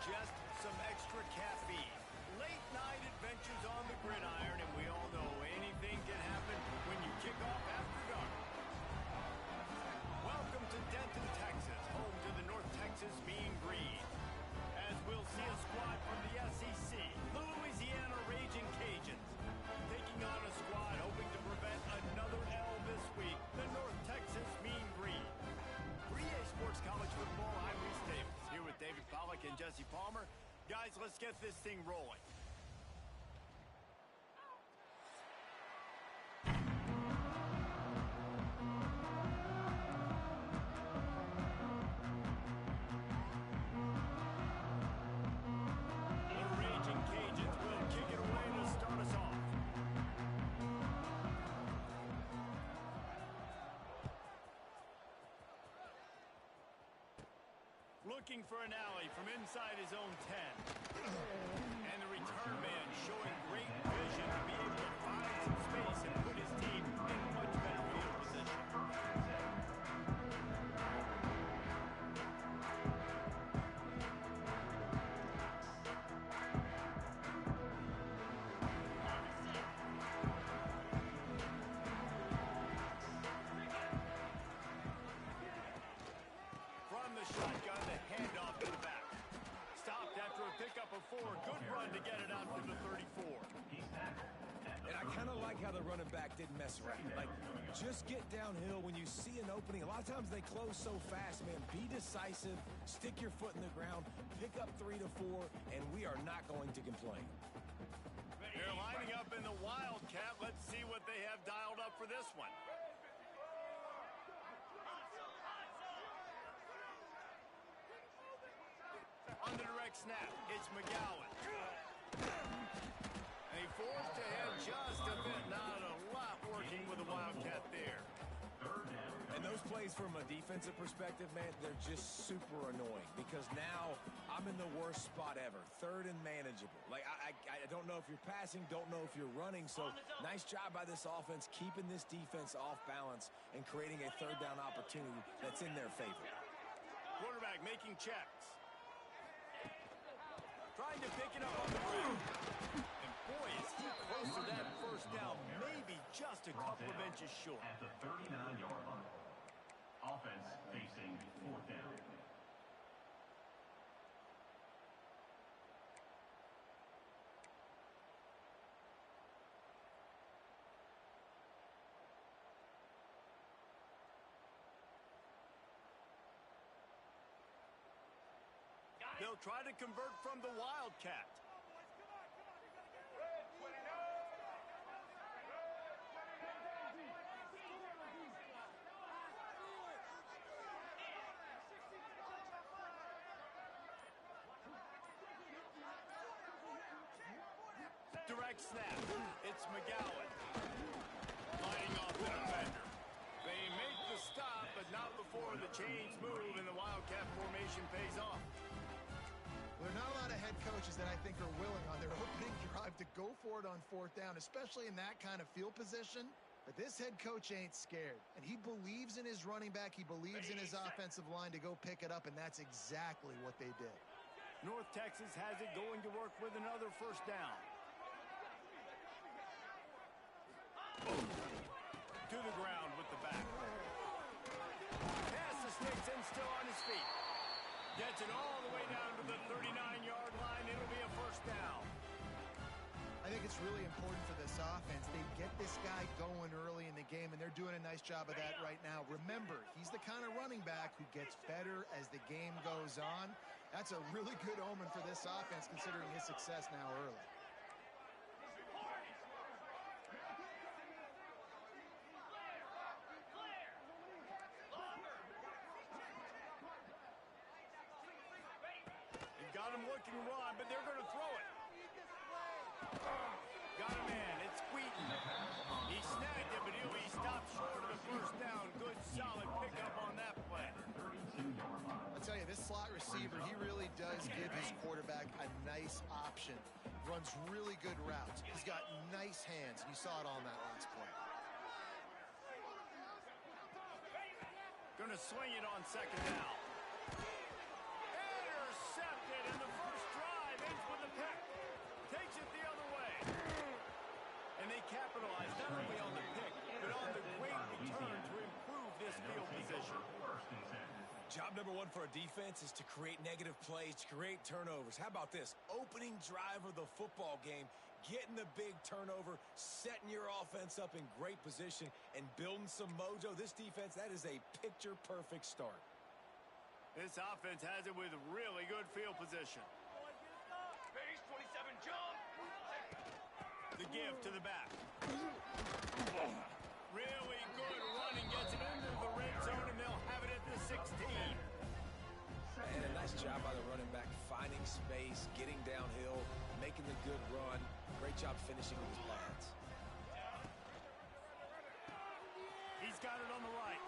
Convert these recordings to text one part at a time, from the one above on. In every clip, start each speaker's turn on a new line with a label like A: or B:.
A: ingest some extra caffeine. Late night adventures on the gridiron, and we all know anything can happen when you kick off after dark. Welcome to Denton, Texas, home to the North Texas Mean Green. As we'll see a squad from the SEC, the Louisiana Raging Cajuns, taking on a squad hoping to prevent another L this week, the North Texas Mean Green. For EA Sports College Football, I'm Reese Davis, here with David Pollack and Jesse Palmer. Guys, let's get this thing rolling. Looking for an alley from inside his own 10. And the return man showing great vision to be able to find some space and put his team in much better field position. From the shotgun, the handoff to the back. Stopped after a pickup of 4. Good run to get it out to the 34.
B: And I kind of like how the running back didn't mess around. Like, just get downhill when you see an opening. A lot of times they close so fast, man. Be decisive, stick your foot in the ground, pick up 3 to 4, and we are not going to complain.
A: They're lining up in the Wildcat. Let's see what they have dialed up for this one. On the direct snap, it's McGowan. And he forced ahead just a bit. Not a lot working with the Wildcat there.
B: And those plays from a defensive perspective, man, they're just super annoying because now I'm in the worst spot ever. 3rd and manageable. Like, I don't know if you're passing, don't know if you're running. So nice job by this offense keeping this defense off balance and creating a 3rd down opportunity that's in their favor.
A: Quarterback making checks. Trying to pick it up on the ground. And boy, is he close to that first down. Maybe just a couple of inches short.
C: At the 39-yard line. Offense facing 4th down.
A: They'll try to convert from the Wildcat. Direct snap. It's McGowan. Lining off the defender. They make the stop, but not before the chains move and the Wildcat formation pays off.
D: Well, there are not a lot of head coaches that I think are willing on their opening drive to go for it on 4th down, especially in that kind of field position. But this head coach ain't scared, and he believes in his running back. He believes in his offensive line to go pick it up, and that's exactly what they did.
A: North Texas has it going to work with another 1st down. To the ground with the back. Pass to Sticks and still on his feet. Gets it all the way down to the 39-yard line. It'll be a 1st down.
D: I think it's really important for this offense. They get this guy going early in the game, and they're doing a nice job of that right now. Remember, he's the kind of running back who gets better as the game goes on. That's a really good omen for this offense, considering his success now early.
A: Got him looking run, but they're going to throw it. Got a man. It's Wheaton. He snagged it, but he'll be stopped short of the 1st down. Good, solid pickup on that play.
D: I'll tell you, this slot receiver, he really does give his quarterback a nice option. Runs really good routes. He's got nice hands. You saw it on that last play.
A: Going to swing it on 2nd down. Intercepted, and the first And they capitalized not only on the pick, but on the great return to improve this field position.
B: Job number one for a defense is to create negative plays, to create turnovers. How about this? Opening drive of the football game, getting the big turnover, setting your offense up in great position, and building some mojo. This defense, that is a picture-perfect start.
A: This offense has it with really good field position.
C: Base 27 jump.
A: The give to the back. Really good running, gets it into the red zone, and they'll have it at the 16.
B: And a nice job by the running back, finding space, getting downhill, making the good run. Great job finishing with his pads.
A: He's got it on the right.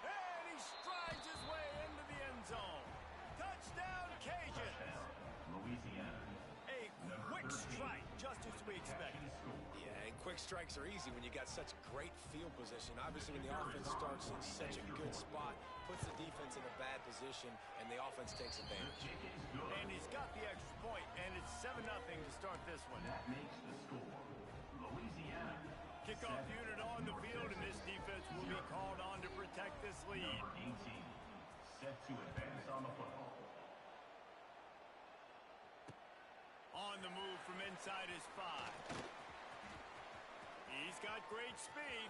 A: And he strides his way into the end zone. Touchdown, Cajuns.
C: Louisiana.
A: A quick strike, just as we expected.
B: Yeah, and quick strikes are easy when you got such great field position. Obviously, when the offense starts in such a good spot, puts the defense in a bad position, and the offense takes advantage.
A: And he's got the extra point, and it's 7-0 to start this one.
C: That makes the score. Louisiana.
A: Kickoff unit on the field, and this defense will be called on to protect this lead.
C: Number 18. Set to advance on the football.
A: On the move from inside his 5. He's got great speed.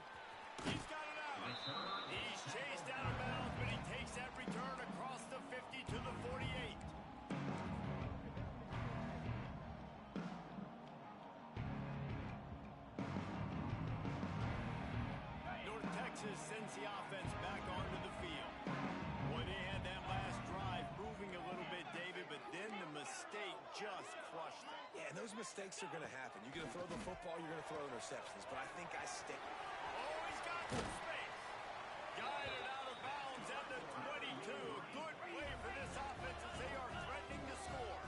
A: He's got it out. He's chased out of bounds, but he takes that return across the 50 to the 48. North Texas sends the offense back onto the field. Boy, they had that last drive moving a little bit, David, but then the mistake just crushed them.
B: Yeah, and those mistakes are going to happen. You're going to throw the football, you're going to throw interceptions, but I think I stick.
A: Oh, he's got some space. Guided out of bounds at the 22. Good play for this offense as they are threatening to score.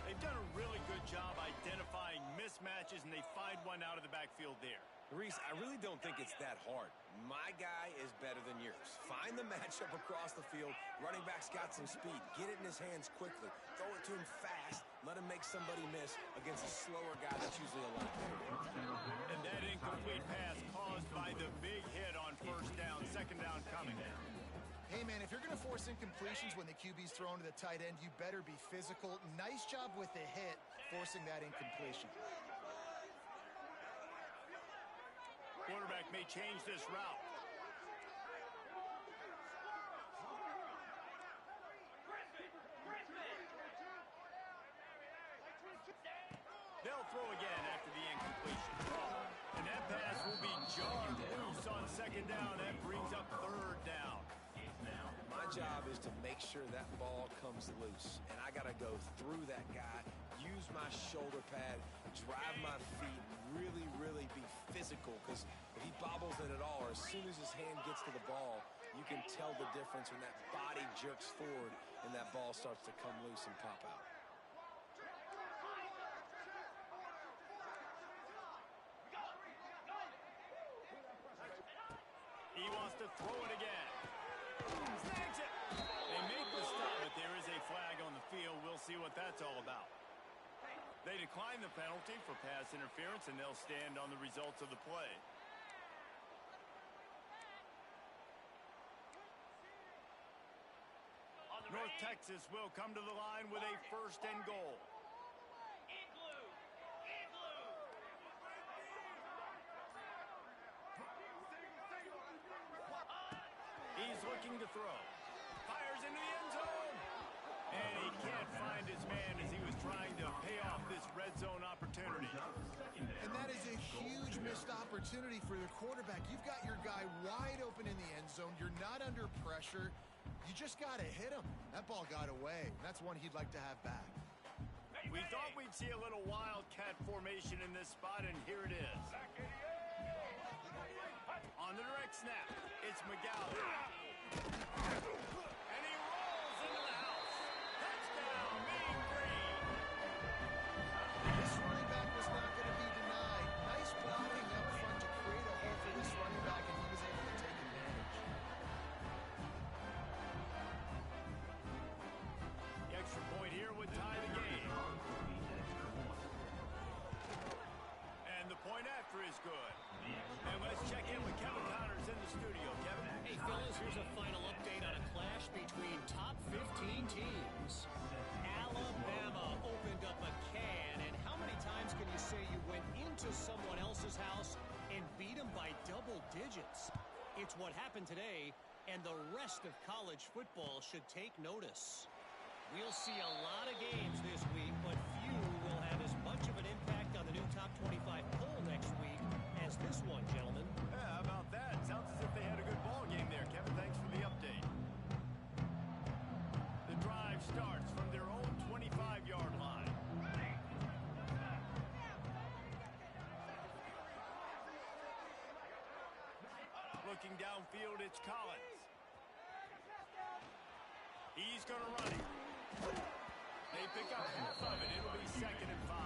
A: They've done a really good job identifying mismatches, and they find one out of the backfield there.
B: Reese, I really don't think it's that hard. My guy is better than yours. Find the matchup across the field. Running back's got some speed. Get it in his hands quickly. Throw it to him fast. Let him make somebody miss against a slower guy that's usually a lot better.
A: And that incomplete pass caused by the big hit on first down, second down coming.
D: Hey, man, if you're going to force incompletions when the QB's thrown to the tight end, you better be physical. Nice job with the hit, forcing that incompletion.
A: Quarterback may change this route. They'll throw again after the incompletion. And that pass will be jarred loose on second down. That brings up third down.
B: My job is to make sure that ball comes loose. And I got to go through that guy, use my shoulder pad, drive my feet, really be physical, because if he bobbles it at all, or as soon as his hand gets to the ball, you can tell the difference when that body jerks forward and that ball starts to come loose and pop out.
A: He wants to throw it again. Snags it. They make the stop, but there is a flag on the field. We'll see what that's all about. They decline the penalty for pass interference, and they'll stand on the results of the play. North Texas will come to the line with a 1st and goal. He's looking to throw. Fires into the end zone. And he can't find his man as he was trying to pay off this red zone opportunity.
D: And that is a huge missed opportunity for the quarterback. You've got your guy wide open in the end zone. You're not under pressure. You just got to hit him. That ball got away. That's one he'd like to have back.
A: We thought we'd see a little wildcat formation in this spot, and here it is. On the direct snap, it's McGowan. And he rolls into the house. Touchdown, Mean Green.
D: This running back was not going to be denied. Nice blocking up front to create a hole for this running back, and he was able to take advantage.
A: The extra point here would tie the game.
E: teams. Alabama opened up a can, and how many times can you say you went into someone else's house and beat them by double digits? It's what happened today, and the rest of college football should take notice. We'll see a lot of games this week, but few will have as much of an impact on the new top 25 poll next week as this one, gentlemen.
A: Yeah, how about that? Sounds as if they had a good ball game there. Kevin, thanks for the update. The drive starts from their own 25-yard line. Looking downfield, it's Collins. He's going to run it. They pick up half of it. It'll be 2nd and 5.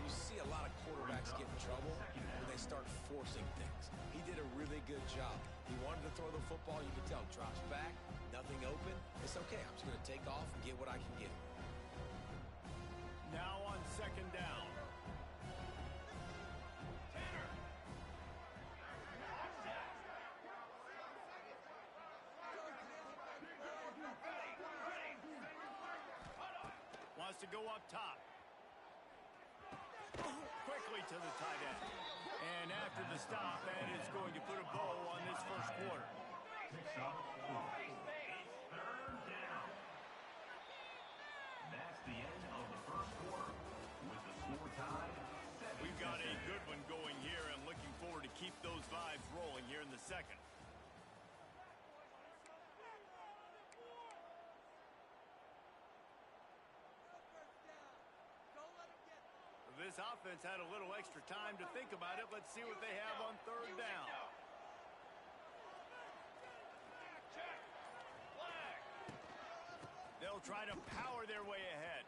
B: You see a lot of quarterbacks get in trouble when they start forcing things. He did a really good job. He wanted to throw the football. You can tell. Drops back, nothing open. It's okay. I'm just going to take off and get what I can get.
A: Now on 2nd down. Wants to go up top. Quickly to the tight end. And after the stop, that is going to put a bow on this first quarter.
C: That's the end of the first quarter. With the score tied,
A: We've got a good one going here and looking forward to keep those vibes rolling here in the second. This offense had a little extra time to think about it. Let's see what they have on 3rd down. They'll try to power their way ahead.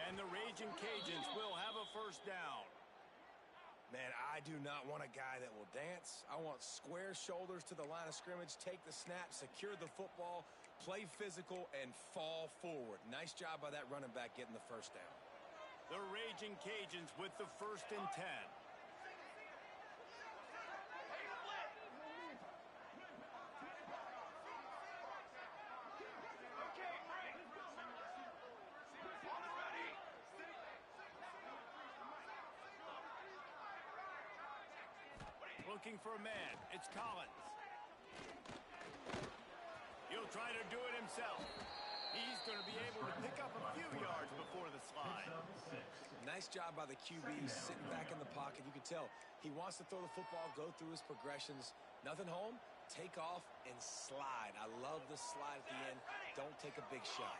A: And the Raging Cajuns will have a first down.
B: Man, I do not want a guy that will dance. I want square shoulders to the line of scrimmage, take the snap, secure the football, play physical, and fall forward. Nice job by that running back getting the first down.
A: The Raging Cajuns with the 1st and 10. Looking for a man. It's Collins. He'll try to do it himself. He's going to be able to pick up a few yards before the slide.
B: Nice job by the QB sitting back in the pocket. You can tell he wants to throw the football, go through his progressions. Nothing home, take off, and slide. I love the slide at the end. Don't take a big shot.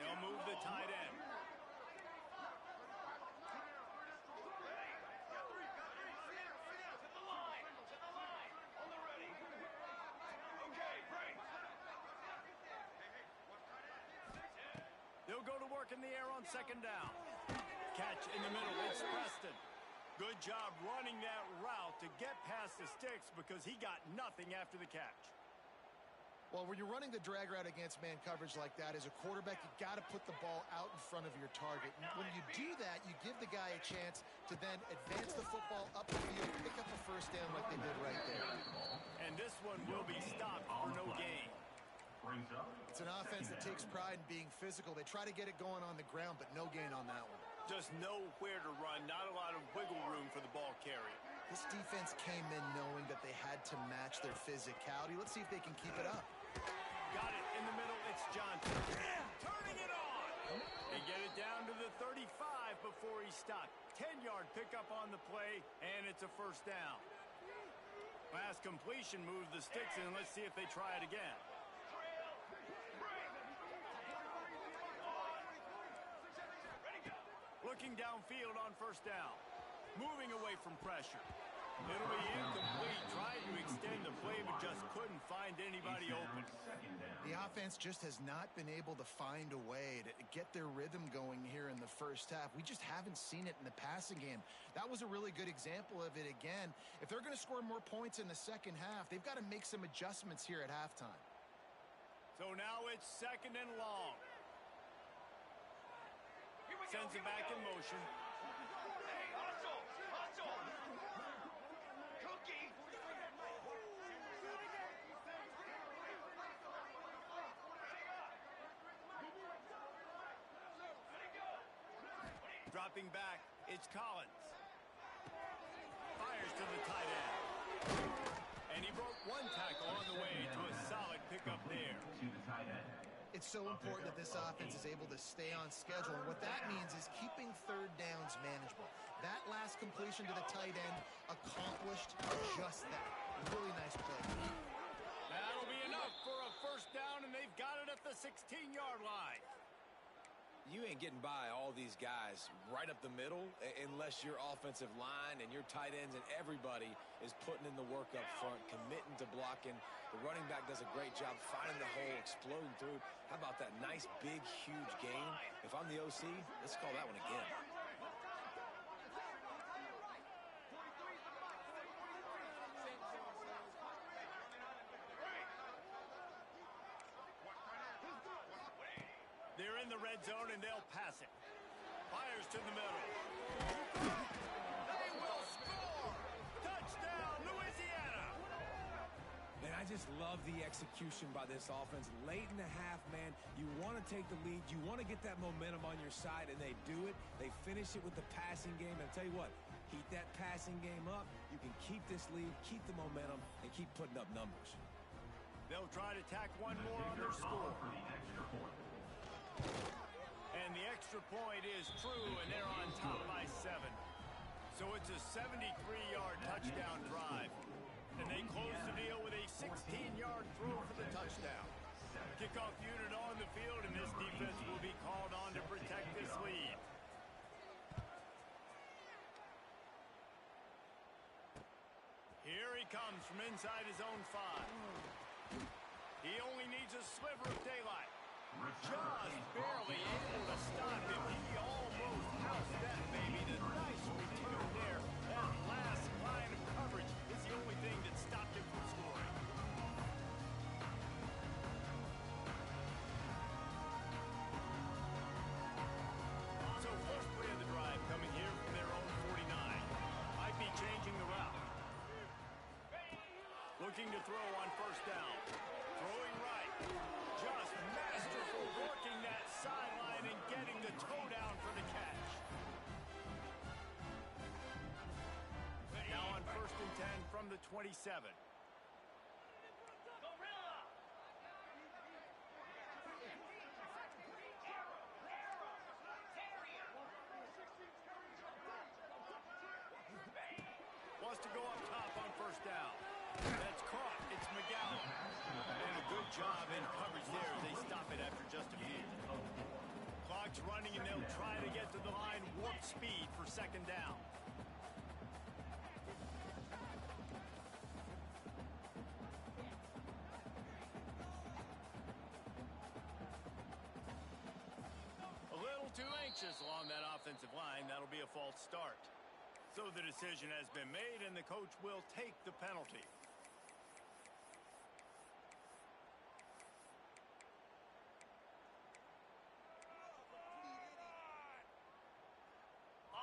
A: They'll move the tight end. They'll go to work in the air on 2nd down. Catch in the middle. It's Preston. Good job running that route to get past the sticks because he got nothing after the catch.
D: Well, when you're running the drag route against man coverage like that, as a quarterback, you got to put the ball out in front of your target. And when you do that, you give the guy a chance to then advance the football up the field, pick up a first down like they did right there.
A: And this one will be stopped for no gain.
D: It's an offense that takes pride in being physical. They try to get it going on the ground, but no gain on that one.
A: Just nowhere to run, not a lot of wiggle room for the ball carrier.
D: This defense came in knowing that they had to match their physicality. Let's see if they can keep it up.
A: Got it in the middle. It's Johnson. Turning it on. They get it down to the 35 before he stopped. 10-yard pickup on the play, and it's a first down. Pass completion moves the sticks in. Let's see if they try it again. Looking downfield on first down. Moving away from pressure. It'll be incomplete. Trying to extend the play, but just couldn't find anybody open.
D: The offense just has not been able to find a way to get their rhythm going here in the first half. We just haven't seen it in the passing game. That was a really good example of it again. If they're going to score more points in the second half, they've got to make some adjustments here at halftime.
A: So now it's 2nd and long. Sends it back in motion. Dropping back, it's Collins. Fires to the tight end. And he broke one tackle on the way to a solid pickup there.
C: To the tight end.
D: It's so important that this offense is able to stay on schedule, and what that means is keeping third downs manageable. That last completion to the tight end accomplished just that. Really nice play.
A: That'll be enough for a first down, and they've got it at the 16-yard line.
B: You ain't getting by all these guys right up the middle unless your offensive line and your tight ends and everybody is putting in the work up front, committing to blocking. The running back does a great job finding the hole, exploding through. How about that nice, big, huge gain? If I'm the OC, let's call that one again.
A: They're in the red zone, and they'll pass it. Fires to the middle. They will score! Touchdown, Louisiana!
B: Man, I just love the execution by this offense. Late in the half, man, you want to take the lead. You want to get that momentum on your side, and they do it. They finish it with the passing game. And I'll tell you what, keep that passing game up. You can keep this lead, keep the momentum, and keep putting up numbers.
A: They'll try to tack one more on their score.
C: For the extra point.
A: And the extra point is true, and they're on top by 7. So it's a 73-yard touchdown drive. And they close the deal with a 16-yard throw for the touchdown. Kickoff unit on the field, and this defense will be called on to protect this lead. Here he comes from inside his own 5. He only needs a sliver of daylight. Just barely able to stop him. He almost housed that baby. The nice return there. That last line of coverage is the only thing that stopped him from scoring. So first play of the drive coming here from their own 49. Might be changing the route. Looking to throw on first down. Throwing right. Just masterful working that sideline and getting the toe down for the catch. Now on first and 10 from the 27. Wants to go up top on first down. That's caught. It's McGowan. And a good job in coverage there as they stop it after just a few. Clock's running, and they'll try to get to the line warp speed for second down. A little too anxious along that offensive line. That'll be a false start. So the decision has been made, and the coach will take the penalty.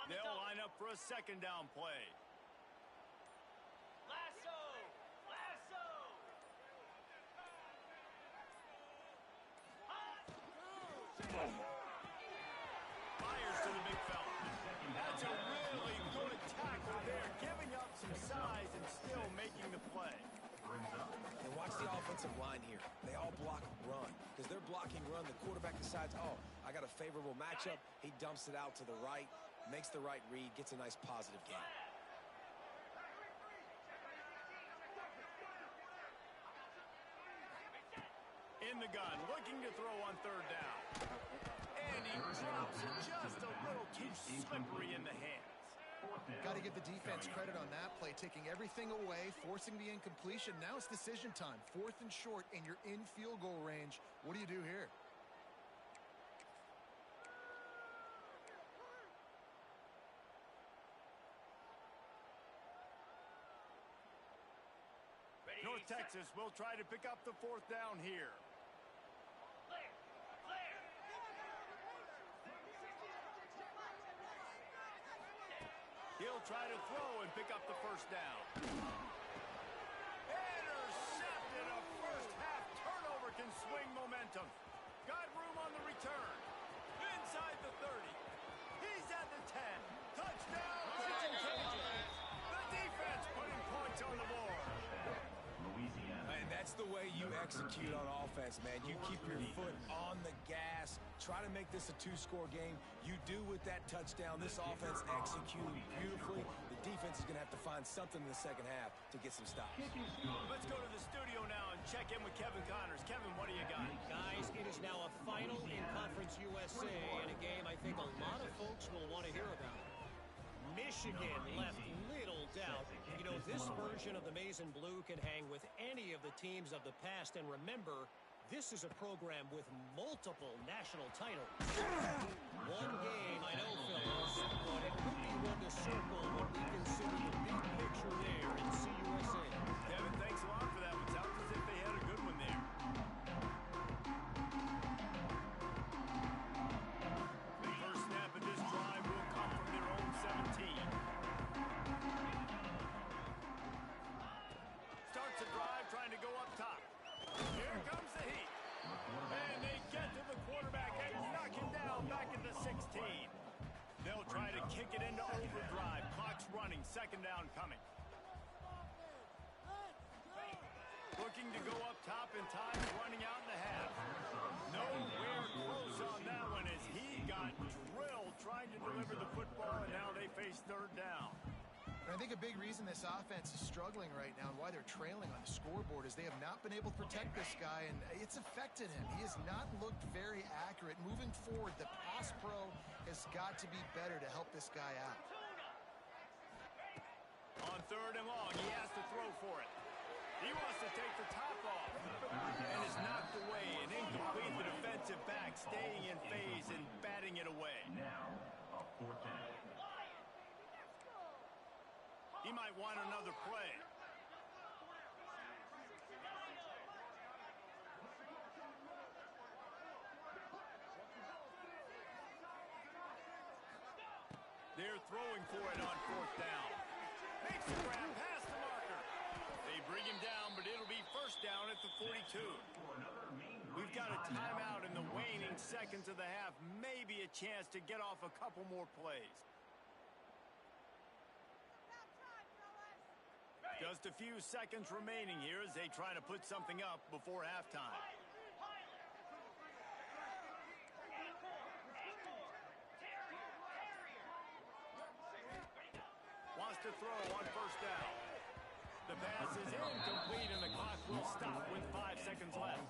A: They'll line up for a second down play.
F: Lasso! Lasso!
A: Fires to the big fella. That's a really good tackle there, giving up some size and still making the play.
B: And watch the offensive line here. They all block run. Because they're blocking run, the quarterback decides, oh, I got a favorable matchup. He dumps it out to the right, makes the right read, gets a nice positive gain.
A: In the gun, looking to throw on third down. And he drops it just a little too slippery in the hands.
D: Got to give the defense credit on that play, taking everything away, forcing the incompletion. Now it's decision time. 4th and short, and you're in field goal range. What do you do here?
A: North Texas will try to pick up the 4th down here.
F: Clear! Clear!
A: He'll try to throw and pick up the first down. Intercepted. A first half turnover can swing momentum. Got room on the return. Inside the 30. He's at the
B: way you execute on offense, man. You keep your foot on the gas. Try to make this a two-score game. You do with that touchdown. This offense executed beautifully. The defense is going to have to find something in the second half to get some stops.
A: Let's go to the studio now and check in with Kevin Connors. Kevin, what do you got?
E: Guys, it is now a final in Conference USA, and a game I think a lot of folks will want to hear about. Michigan left little doubt. You know, this version of the Maize and Blue can hang with any of the teams of the past. And remember, this is a program with multiple national titles. One game, I know, fellas, but it could be one to circle when we consider the big picture there in CUSA.
A: Kevin, thanks a lot for that. It sounds as if they had a good one there. The first snap of this drive will come from their own 17. Starts the drive trying to go up top. Here comes the heat. And they get to the quarterback and knock him down back at the 16. They'll try to kick it into overdrive. Clock's running. Second down coming. Looking to go up top in time, running out in the half. Nowhere close on that one as he got drilled trying to deliver the football, and now they face third down.
D: And I think a big reason this offense is struggling right now and why they're trailing on the scoreboard is they have not been able to protect this guy, and it's affected him. He has not looked very accurate. Moving forward, the pass pro has got to be better to help this guy out.
A: On third and long, he has to throw for it. He wants to take the top off and is knocked away and incomplete. The defensive back staying in phase and batting it away.
C: Now, a fourth down.
A: He might want another play. They're throwing for it on fourth down. Makes the grab past the marker. They bring him down, but it'll be first down at the 42. We've got a timeout in the waning seconds of the half. Maybe a chance to get off a couple more plays. Just a few seconds remaining here as they try to put something up before halftime. Wants to throw on first down. The pass is incomplete, and the clock will stop with 5 seconds left.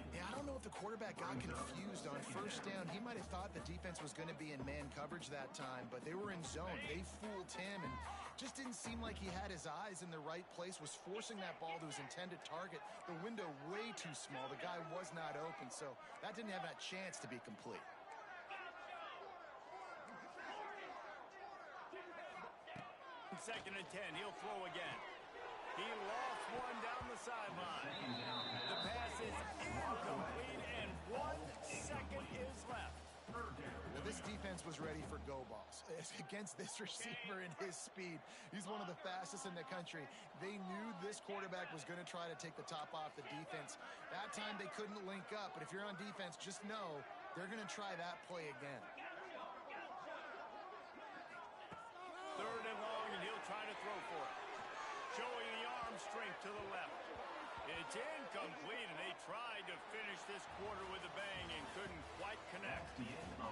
D: Yeah, I don't know if the quarterback got confused on first down. He might have thought the defense was going to be in man coverage that time, but they were in zone. They fooled him and just didn't seem like he had his eyes in the right place, was forcing that ball to his intended target. The window way too small. The guy was not open, so that didn't have that chance to be complete.
A: Second and 10, he'll throw again. He lost one down the sideline. The pass is incomplete, and 1 second is left.
D: Well, this defense was ready for go balls. Against this receiver and his speed, he's one of the fastest in the country. They knew this quarterback was going to try to take the top off the defense. That time they couldn't link up, but if you're on defense, just know they're going to try that play again.
A: Third and long, and he'll try to throw for it. Showing the arm strength to the left. It's incomplete, and they tried to finish this quarter with a bang and couldn't quite connect.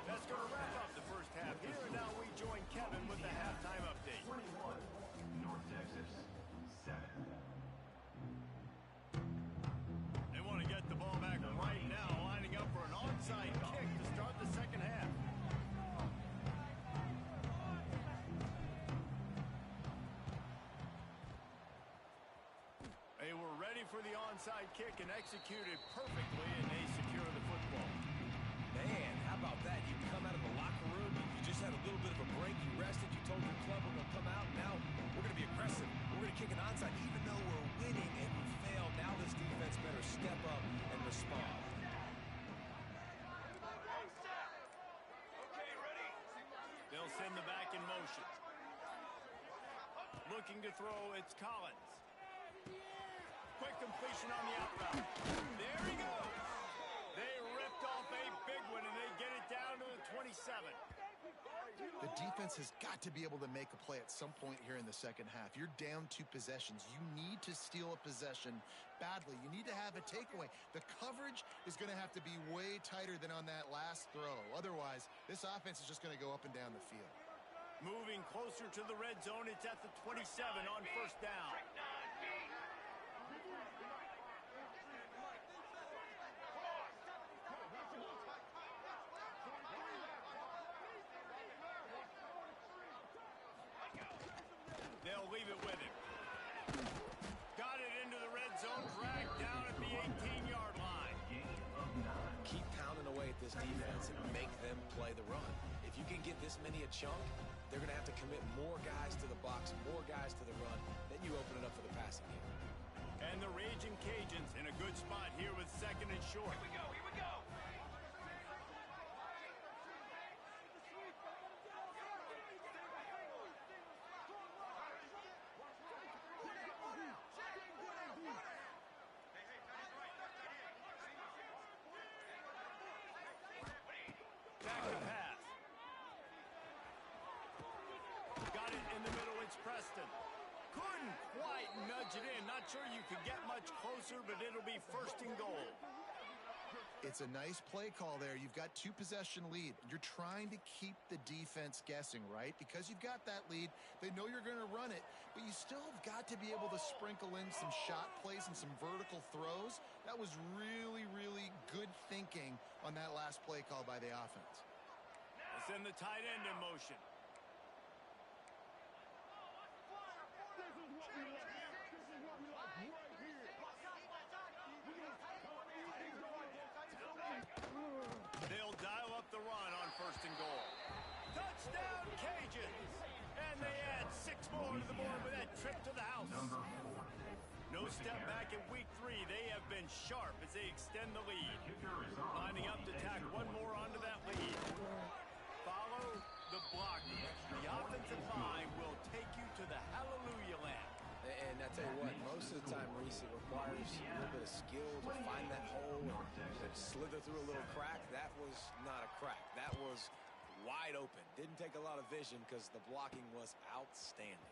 A: That's going to wrap up the first half. Here and now we join Kevin with the halftime update.
C: 21, North Texas, 7.
A: They want to get the ball back right now, lining up for an onside kick to start the second half. They were ready for the onside kick and executed perfectly, and they secure the football.
B: Man, how about that? You come out of the locker room, you just had a little bit of a break, you rested, you told your club we're going to come out, and now we're going to be aggressive. We're going to kick an onside, even though we're winning and we failed. Now this defense better step up and respond.
A: They'll send the back in motion. Looking to throw, it's Collins. Quick completion on the out route. There he goes. They ripped off a big one, and they get it down to the 27.
D: The defense has got to be able to make a play at some point here in the second half. You're down 2 possessions. You need to steal a possession badly. You need to have a takeaway. The coverage is going to have to be way tighter than on that last throw. Otherwise, this offense is just going to go up and down the field.
A: Moving closer to the red zone, it's at the 27 on first down. They'll leave it with him. Got it into the red zone, dragged down at the 18-yard line.
B: Keep pounding away at this defense and make them play the run. If you can get this many a chunk, they're going to have to commit more guys to the box, more guys to the run. Then you open it up for the passing game.
A: And the Raging Cajuns in a good spot here with second and short.
F: Here we go, here we go.
A: Back to pass. Got it in the middle, it's Preston. Couldn't quite nudge it in. Not sure you could get much closer, but it'll be first and goal.
D: It's a nice play call there. You've got 2 possession lead. You're trying to keep the defense guessing, right? Because you've got that lead. They know you're going to run it, but you still have got to be able to sprinkle in some shot plays and some vertical throws. That was really, really good thinking on that last play call by the offense.
A: Let's send the tight end in motion. They'll dial up the run on first and goal. Touchdown, Cajuns! And they add 6 more to the board with that trip to the house. No step back in week 3. They have been sharp as they extend the lead. Lining up to tack one more onto that lead. Follow the block. The offensive line will take you to the hallelujah land.
B: And I tell you what, most of the time, Reese, it requires a little bit of skill to find that hole and slither through a little crack. That was not a crack. That was wide open. Didn't take a lot of vision because the blocking was outstanding.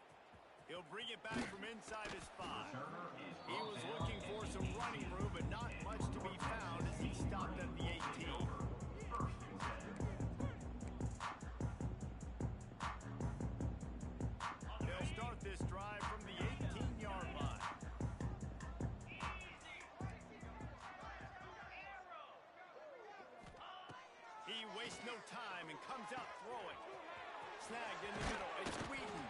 A: He'll bring it back from inside his 5. He was looking for some running room, but not much to be found as he stopped at the 18. They'll start this drive from the 18-yard line. He wastes no time and comes out throwing. Snagged in the middle. It's Wheaton.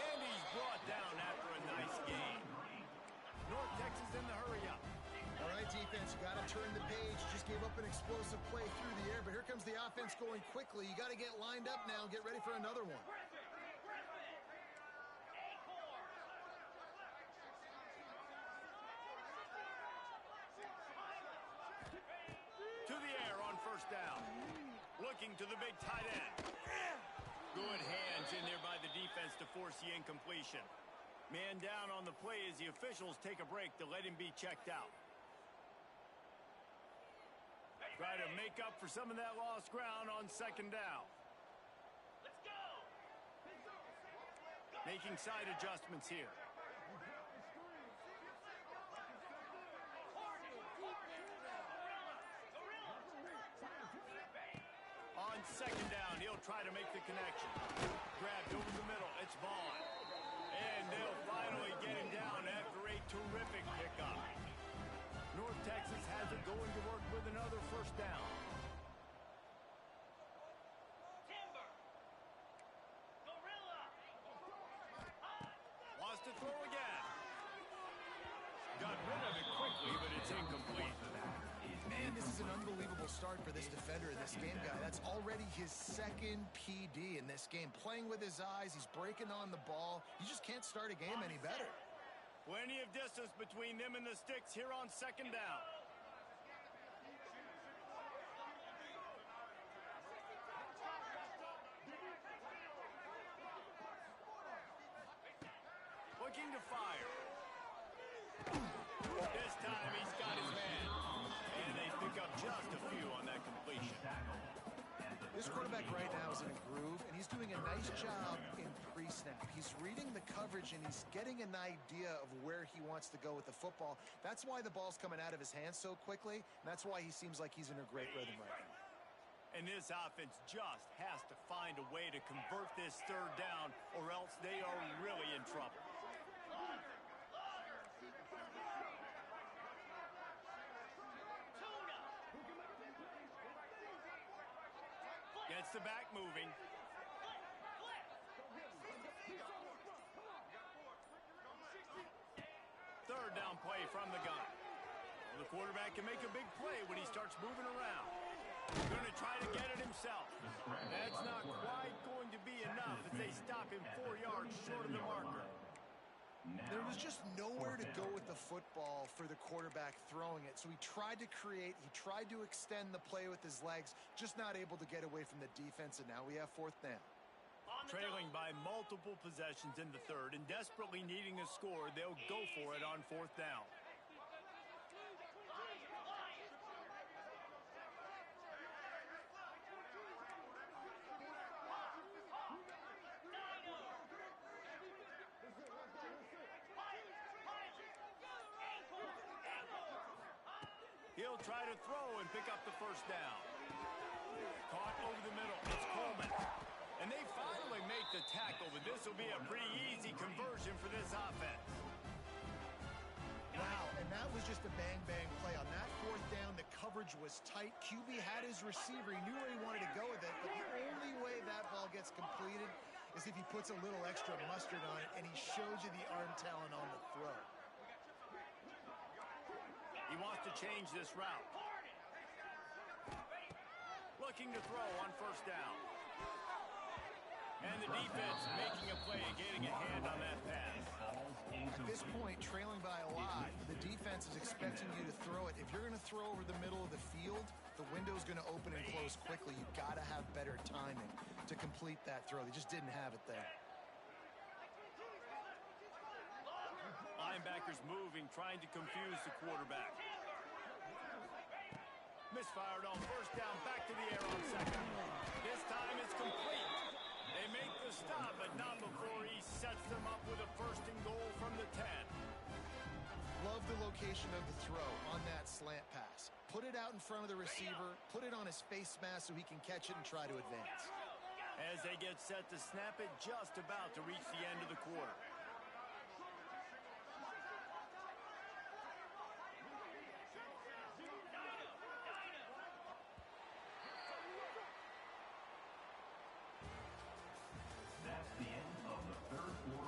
A: And he's brought down after a nice gain. North Texas in the hurry-up.
D: All right, defense, you got to turn the page. Just gave up an explosive play through the air, but here comes the offense going quickly. You got to get lined up now and get ready for another one.
A: To the air on first down. Looking to the big tight end. Good hands in there by the defense to force the incompletion. Man down on the play as the officials take a break to let him be checked out. Try to make up for some of that lost ground on second down.
F: Let's go.
A: Making side adjustments here. On second down, he'll try to make the connection. Grabbed over the middle. It's Vaughn. And they'll finally get him down after a terrific pickup. North Texas has it going to work with another first down.
F: Timber. Gorilla.
A: Wants to throw again. Got rid of it quickly, but it's incomplete.
D: Man, this is an unbelievable start for this defender in this game, guy. That's already his 2nd PD in this game. Playing with his eyes, he's breaking on the ball. You just can't start a game any better.
A: Plenty of distance between them and the sticks here on second down. Looking to fire. This time he's got his man. And they pick up just a few on that completion.
D: This quarterback right now is in a groove, and nice job in pre-snap. He's reading the coverage, and he's getting an idea of where he wants to go with the football. That's why the ball's coming out of his hands so quickly, and that's why he seems like he's in a great rhythm right now.
A: And this offense just has to find a way to convert this third down, or else they are really in trouble. Gets the back moving. Third down play from the gun. Well, the quarterback can make a big play when he starts moving around. Going to try to get it himself. That's not quite going to be enough as they stop him 4 yards short of the marker.
D: There was just nowhere to go with the football for the quarterback throwing it. So he tried to extend the play with his legs, just not able to get away from the defense, and now we have fourth down.
A: Trailing by multiple possessions in the third and desperately needing a score, they'll go for it on fourth down. He'll try to throw and pick up the first down. Caught over the middle. It's Coleman. And they finally make the tackle, but this will be a pretty easy conversion for this offense.
D: Wow, and that was just a bang-bang play. On that fourth down, the coverage was tight. QB had his receiver. He knew where he wanted to go with it, but the only way that ball gets completed is if he puts a little extra mustard on it, and he shows you the arm talent on the throw.
A: He wants to change this route. Looking to throw on first down. And the defense making a play and getting a hand on that pass.
D: At this point, trailing by a lot, the defense is expecting you to throw it. If you're going to throw over the middle of the field, the window's going to open and close quickly. You've got to have better timing to complete that throw. They just didn't have it there.
A: Linebackers moving, trying to confuse the quarterback. Misfired on first down, back to the air on second. This time it's complete. They make the stop, but not before he sets them up with a first and goal from the 10.
D: Love the location of the throw on that slant pass. Put it out in front of the receiver, put it on his face mask so he can catch it and try to advance.
A: As they get set to snap it, just about to reach the end of the quarter.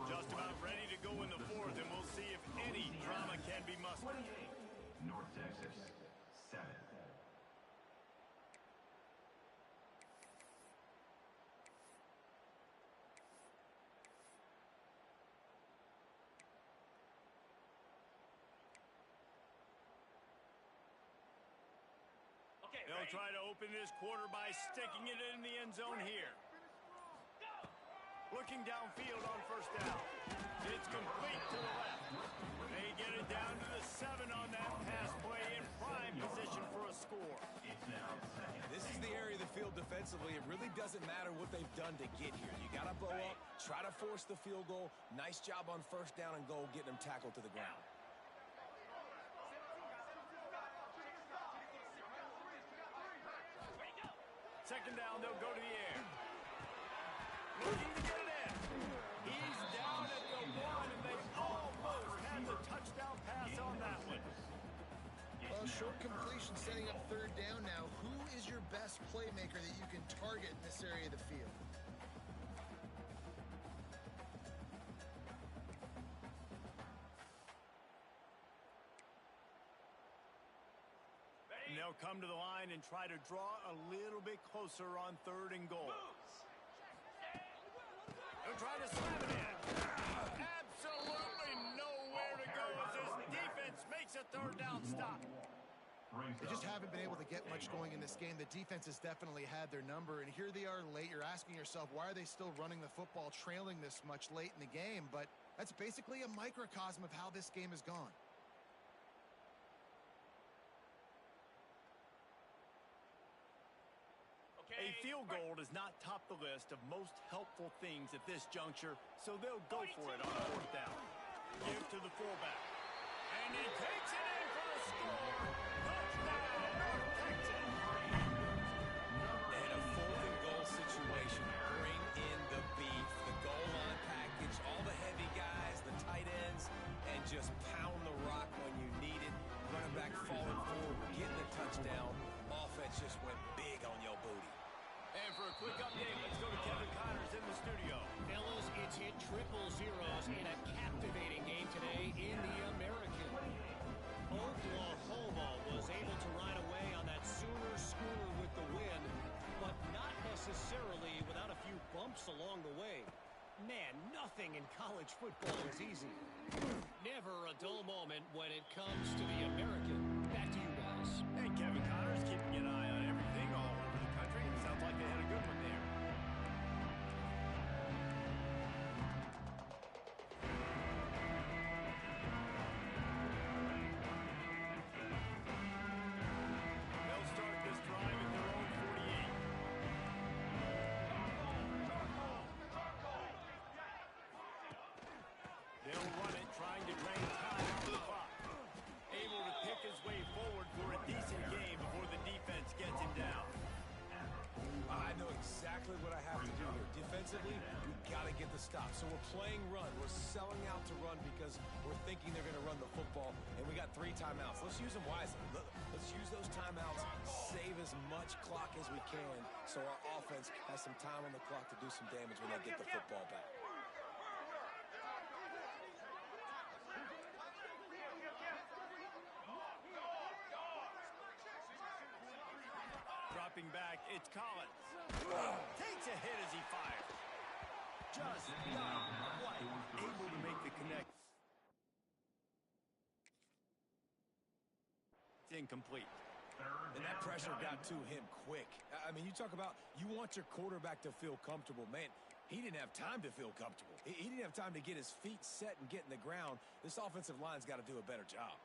A: Just about ready to go in the fourth, and we'll see if any drama can be mustered.
C: 28, North Texas, 7.
A: They'll try to open this quarter by sticking it in the end zone here. Looking downfield on first down. It's complete to the left. They get it down to the 7 on that pass play in prime position for a score.
B: This is the area of the field defensively. It really doesn't matter what they've done to get here. You got to bow up, try to force the field goal. Nice job on first down and goal, getting them tackled to the ground.
A: Second down, they'll go to the air. Looking to get it in. He's down at the 1, and they almost had the touchdown pass on that one.
D: Well, short completion setting up third down now. Who is your best playmaker that you can target in this area of the field?
A: And they'll come to the line and try to draw a little bit closer on third and goal. They'll try to slam it in. Absolutely nowhere to go as his defense makes a third down stop.
D: They just haven't been able to get much going in this game. The defense has definitely had their number, and here they are late. You're asking yourself, why are they still running the football, trailing this much late in the game? But that's basically a microcosm of how this game has gone.
A: A field goal does not top the list of most helpful things at this juncture, so they'll go for it on fourth down. Give to the fullback. And he takes it in for the score. Touchdown, North Texas.
B: And a fourth and goal situation. Bring in the beef, the goal line package, all the heavy guys, the tight ends, and just pound the rock when you need it. Running back falling forward, getting the touchdown. Offense just went big on your booty.
A: And for a quick update, let's go to Kevin Connors in the studio.
E: Fellas, it's hit triple zeros in a captivating game today in the American. Oklahoma was able to ride away on that Sooner schooner with the win, but not necessarily without a few bumps along the way. Man, nothing in college football is easy. Never a dull moment when it comes to the American. Back to you guys.
A: And Kevin Connors keeping an eye on everything all over the country. It sounds like they had a good one there. They'll start this drive at their own 48. They'll run it, trying to drain time off the clock. Able to pick his way forward for a decent game before the defense gets him down.
B: I know exactly what I have to do here. Defensively, we got to get the stop. So we're playing run. We're selling out to run because we're thinking they're going to run the football, and we got 3 timeouts. Let's use them wisely. Let's use those timeouts, save as much clock as we can so our offense has some time on the clock to do some damage when they get the football back.
A: Dropping back, it's Collins. Takes a hit as he fires. Just not quite able to make the connect. It's incomplete.
B: And that pressure got to him quick. I mean, you talk about you want your quarterback to feel comfortable. Man, he didn't have time to feel comfortable. He didn't have time to get his feet set and get in the ground. This offensive line's got to do a better job.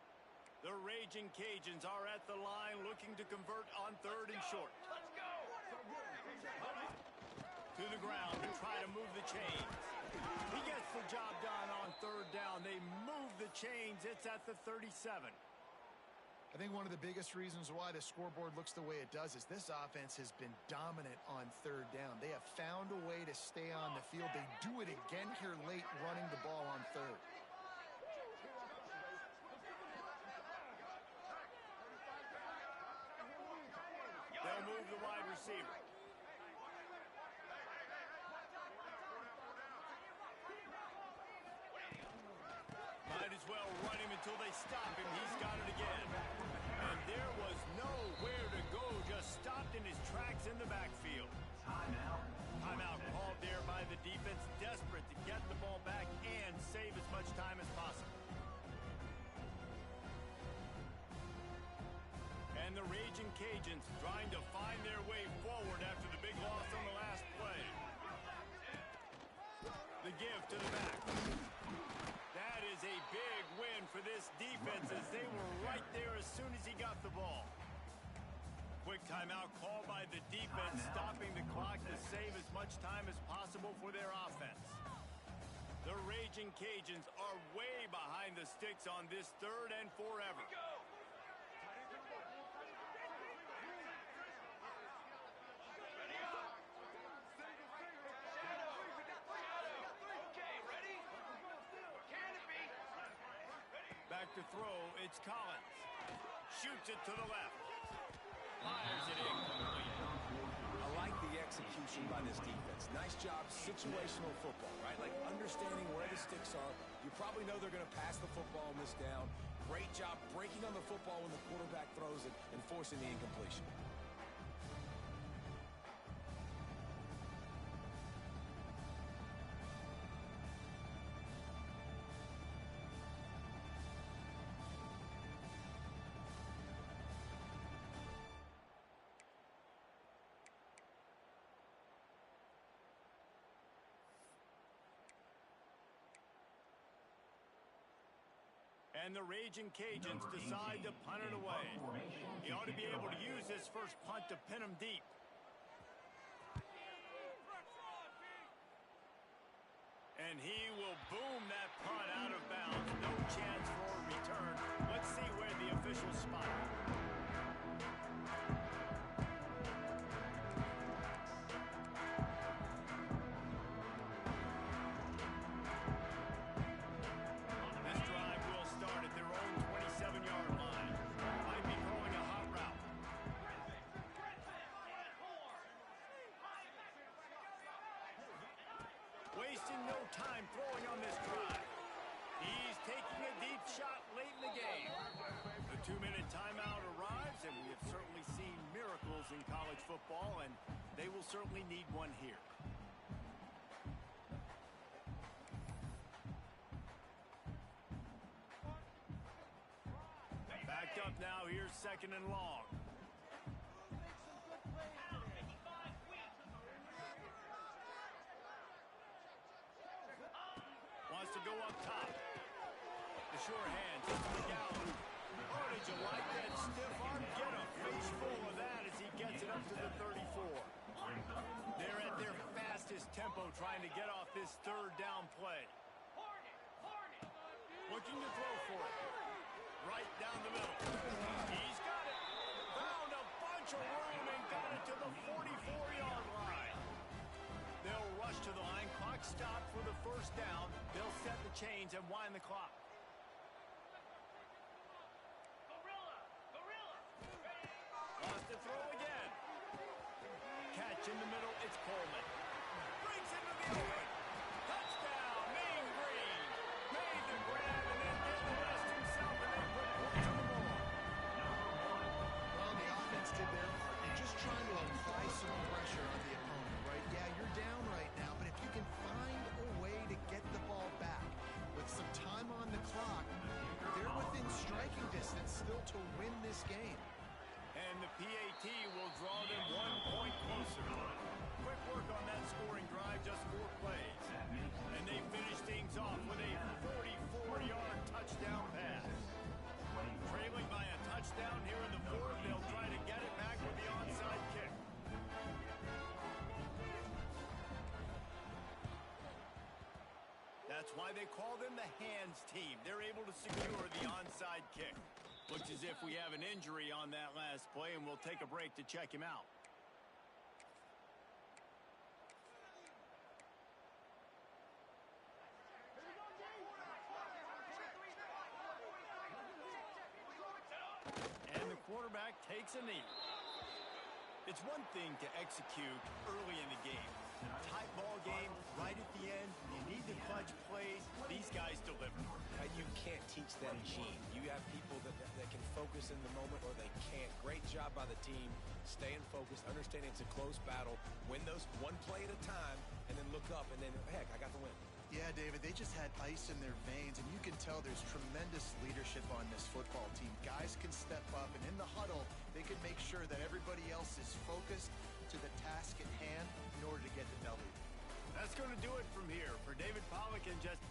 A: The Raging Cajuns are at the line looking to convert on third and short.
F: Let's go!
A: To the ground to try to move the chains. He gets the job done on third down. They move the chains. It's at the 37.
D: I think one of the biggest reasons why the scoreboard looks the way it does is this offense has been dominant on third down. They have found a way to stay on the field. They do it again here late, running the ball on third.
A: They'll move the wide receiver. Might as well run him until they stop him. He's got it again. And there was nowhere to go, just stopped in his tracks in the backfield.
C: Timeout.
A: Timeout called there by the defense, desperate to get the ball back and save as much time as possible. And the Raging Cajuns trying to find their way forward after the big loss on the last play. The give to the back. That is a big win for this defense as they were right there as soon as he got the ball. Quick timeout called by the defense, stopping the clock to save as much time as possible for their offense. The Raging Cajuns are way behind the sticks on this third and forever. Back to throw, it's Collins. Shoots it to the left. Fires it incomplete.
B: I like the execution by this defense. Nice job, situational football, right? Like understanding where the sticks are. You probably know they're going to pass the football on this down. Great job breaking on the football when the quarterback throws it and forcing the incompletion.
A: And the Raging Cajuns decide to punt it away. He ought to be able to use this first punt to pin him deep. And he will boom that punt out of bounds. No chance for a return. Let's see where the officials spot it. This drive will start at their own 27-yard line. Might be calling a hot route. Wasting no time throwing on this drive. He's taking a deep shot late in the game. The 2-minute timeout arrives, and we have certainly seen miracles in college football, and they will certainly need one here. Backed up now, here's 2nd and long. Wants to go up top. The sure hand to McGowan. Oh, did you like that stiff arm? Get a face full of that as he gets it up to the 34. They're at their fastest tempo trying to get off this 3rd down play. Looking to throw for it. Right down the middle. He's got it. Found a bunch of room and got it to the 44-yard line. They'll rush to the line. Clock stopped for the 1st down. They'll set the chains and wind the clock. Wants to throw again. Catch in the middle. It's Coleman. Breaks into the open. Touchdown, Mean Green. Made the grab and then did the rest himself, and they put points on the board.
D: Well, the offense did their part. They're just trying to apply some pressure on the opponent, right? Yeah, you're down right now, but if you can find a way to get the ball back with some time on the clock, they're within striking distance still to win this game.
A: And the PAT will draw them 1 point closer. Quick work on that scoring drive, just 4 plays. And they finish things off with a 44-yard touchdown pass. Trailing by a touchdown here in the 4th, they'll try to get it back with the onside kick. That's why they call them the hands team. They're able to secure the onside kick. Looks as if we have an injury on that last play, and we'll take a break to check him out. And the quarterback takes a knee. It's one thing to execute early in the game. Tight ball game, right at the end. You need the clutch plays. These guys deliver.
B: You can't teach that gene. You have people that can focus in the moment or they can't. Great job by the team, staying focused, understanding it's a close battle, win those 1 play at a time, and then look up and then, heck, I got the win.
D: Yeah, David, they just had ice in their veins, and you can tell there's tremendous leadership on this football team. Guys can step up, and in the huddle, they can make sure that everybody else is focused to the task at hand in order to get the W.
A: That's going to do it from here. For David Pollack and just